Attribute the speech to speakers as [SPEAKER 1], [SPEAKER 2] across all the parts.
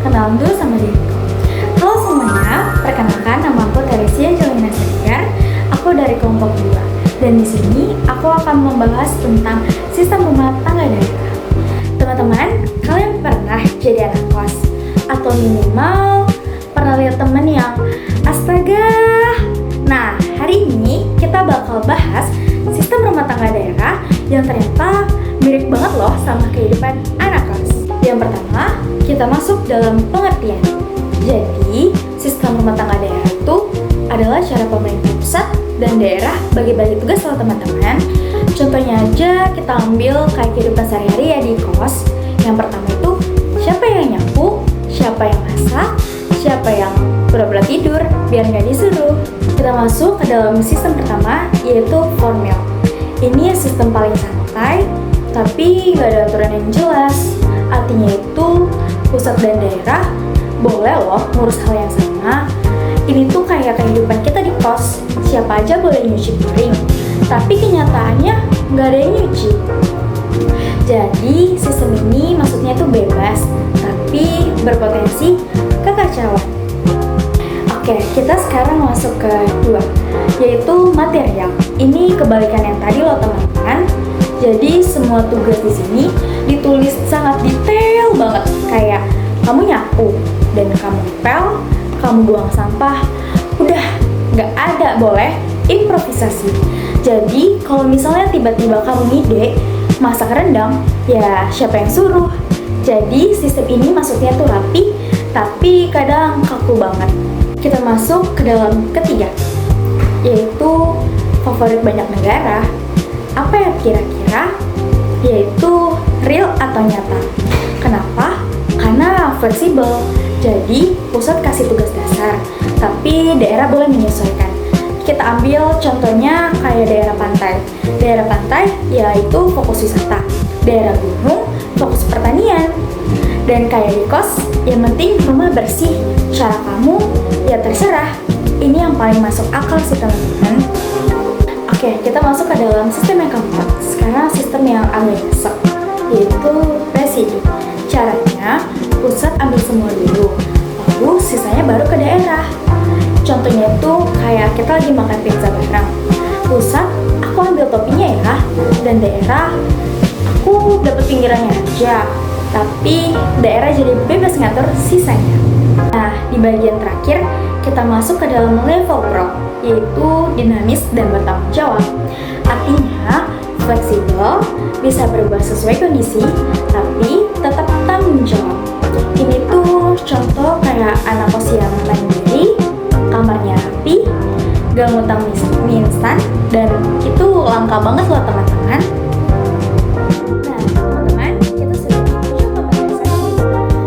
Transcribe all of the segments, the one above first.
[SPEAKER 1] kenalan dulu sama diriku. Halo semuanya, perkenalkan nama aku Teresia Jelina Segar. Aku dari kelompok 2. Dan di sini aku akan membahas tentang sistem rumah tangga daerah. Teman-teman, kalian pernah jadi anak kos? Atau minimal pernah lihat teman yang astaga? Nah, hari ini kita bakal bahas sistem rumah tangga daerah yang ternyata mirip banget loh sama kehidupan anak kos. Yang pertama, kita masuk dalam pengertian. Jadi, sistem rumah tangga daerah itu adalah cara pemerintah pusat dan daerah bagi-bagi tugas loh teman-teman. Contohnya aja kita ambil kayak kehidupan sehari-hari ya di kos. Yang pertama itu, siapa yang nyapu, siapa yang masak, siapa yang pura-pura tidur biar nggak disuruh. Kita masuk ke dalam sistem pertama, yaitu formal. Ini sistem paling santai, tapi nggak ada aturan yang jelas. Artinya itu, pusat dan daerah boleh loh ngurus hal yang sama. Ini tuh kayak kehidupan kita di kos. Siapa aja boleh nyuci piring, tapi kenyataannya nggak ada yang nyuci. Jadi sistem ini maksudnya tuh bebas, tapi berpotensi kekacauan. Oke, kita sekarang masuk ke 2, yaitu material. Ini kebalikan yang tadi loh teman-teman. Jadi semua tugas di sini ditulis sangat detail banget, kayak kamu nyapu dan kamu ngepel, kamu buang sampah, udah nggak ada boleh improvisasi. Jadi kalau misalnya tiba-tiba kamu ngide masak rendang, ya siapa yang suruh? Jadi sistem ini maksudnya tuh rapi, tapi kadang kaku banget. Kita masuk ke dalam ketiga, yaitu favorit banyak negara. Apa ya kira-kira? Yaitu real atau nyata. Kenapa? Karena fleksibel. Jadi pusat kasih tugas dasar, tapi daerah boleh menyesuaikan. Kita ambil contohnya kayak daerah pantai. Daerah pantai yaitu fokus wisata. Daerah gunung fokus pertanian. Dan kayak di kos, yang penting rumah bersih. Cara kamu ya terserah. Ini yang paling masuk akal sih teman-teman. Oke, kita masuk ke dalam sistem yang keempat. Sekarang sistem yang agak nyesek, yaitu residu. Caranya, pusat ambil semua dulu, lalu sisanya baru ke daerah. Contohnya itu kayak kita lagi makan pizza bareng. Pusat, aku ambil toppingnya ya, dan daerah, aku dapat pinggirannya aja. Tapi daerah jadi bebas ngatur sisanya. Nah, di bagian terakhir, kita masuk ke dalam level pro, yaitu dinamis dan bertanggung jawab. Artinya, fleksibel, bisa berubah sesuai kondisi, tapi tetap tanggung jawab. Ini tuh contoh kayak anak kos yang mandiri, kamarnya rapi, gak ngutang mie instan, dan itu langka banget loh teman-teman. Nah teman-teman, kita sudah coba pembahasan ini.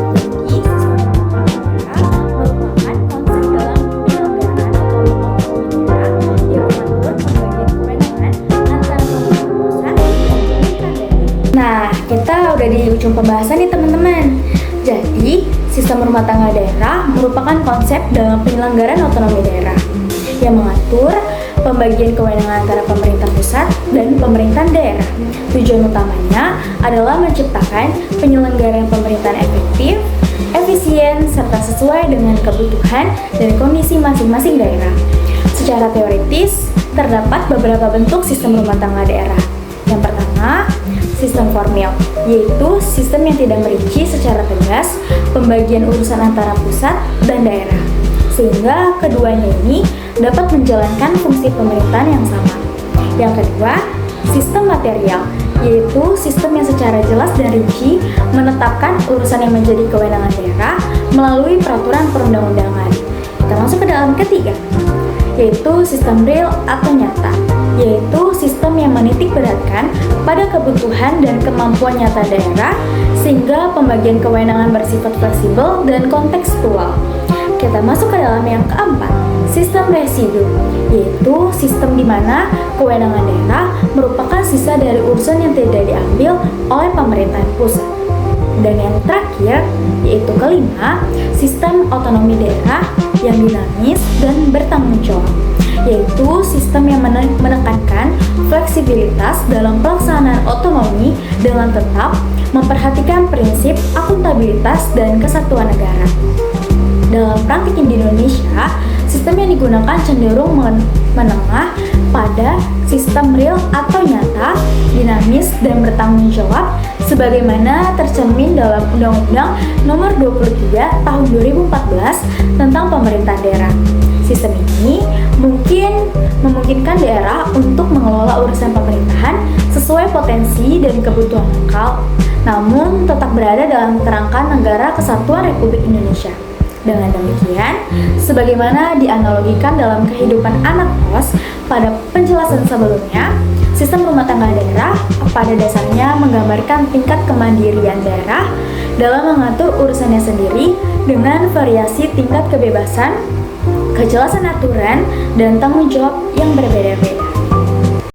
[SPEAKER 1] Jadi sistem daerah merupakan konsep dalam penyelenggaraan otonomi daerah yang mengatur pembagian kewenangan antara pemerintah pusat dan pemerintah daerah. Nah, kita udah di ujung pembahasan nih teman-teman. Jadi, sistem rumah tangga daerah merupakan konsep dalam penyelenggaraan otonomi daerah yang mengatur pembagian kewenangan antara pemerintah pusat dan pemerintahan daerah. Tujuan utamanya adalah menciptakan penyelenggaraan pemerintahan efektif, efisien, serta sesuai dengan kebutuhan dan kondisi masing-masing daerah. Secara teoritis, terdapat beberapa bentuk sistem rumah tangga daerah. Yang pertama, sistem formil, yaitu sistem yang tidak merinci secara tegas pembagian urusan antara pusat dan daerah, sehingga keduanya ini dapat menjalankan fungsi pemerintahan yang sama. Yang kedua, sistem material, yaitu sistem yang secara jelas dan rinci menetapkan urusan yang menjadi kewenangan daerah melalui peraturan perundang-undangan. Kita masuk ke dalam ketiga, yaitu sistem real atau nyata, yaitu sistem yang menitik beratkan pada kebutuhan dan kemampuan nyata daerah sehingga pembagian kewenangan bersifat fleksibel dan kontekstual. Kita masuk ke dalam yang keempat, sistem residu, yaitu sistem di mana kewenangan daerah merupakan sisa dari urusan yang tidak diambil oleh pemerintahan pusat. Dan yang terakhir, yaitu kelima, sistem otonomi daerah yang dinamis dan bertanggung jawab, yaitu sistem yang menekankan fleksibilitas dalam pelaksanaan otonomi dengan tetap memperhatikan prinsip akuntabilitas dan kesatuan negara. Dalam praktiknya di Indonesia, sistem yang digunakan cenderung menengah pada sistem real atau nyata, dinamis, dan bertanggung jawab sebagaimana tercermin dalam Undang-Undang Nomor 23 Tahun 2014 tentang Pemerintahan Daerah. Sistem ini memungkinkan daerah untuk mengelola urusan pemerintahan sesuai potensi dan kebutuhan lokal, namun tetap berada dalam kerangka Negara Kesatuan Republik Indonesia. Dengan demikian, sebagaimana dianalogikan dalam kehidupan anak kos pada penjelasan sebelumnya, sistem rumah tangga daerah pada dasarnya menggambarkan tingkat kemandirian daerah dalam mengatur urusannya sendiri dengan variasi tingkat kebebasan, kejelasan aturan, dan tanggung jawab yang berbeda-beda.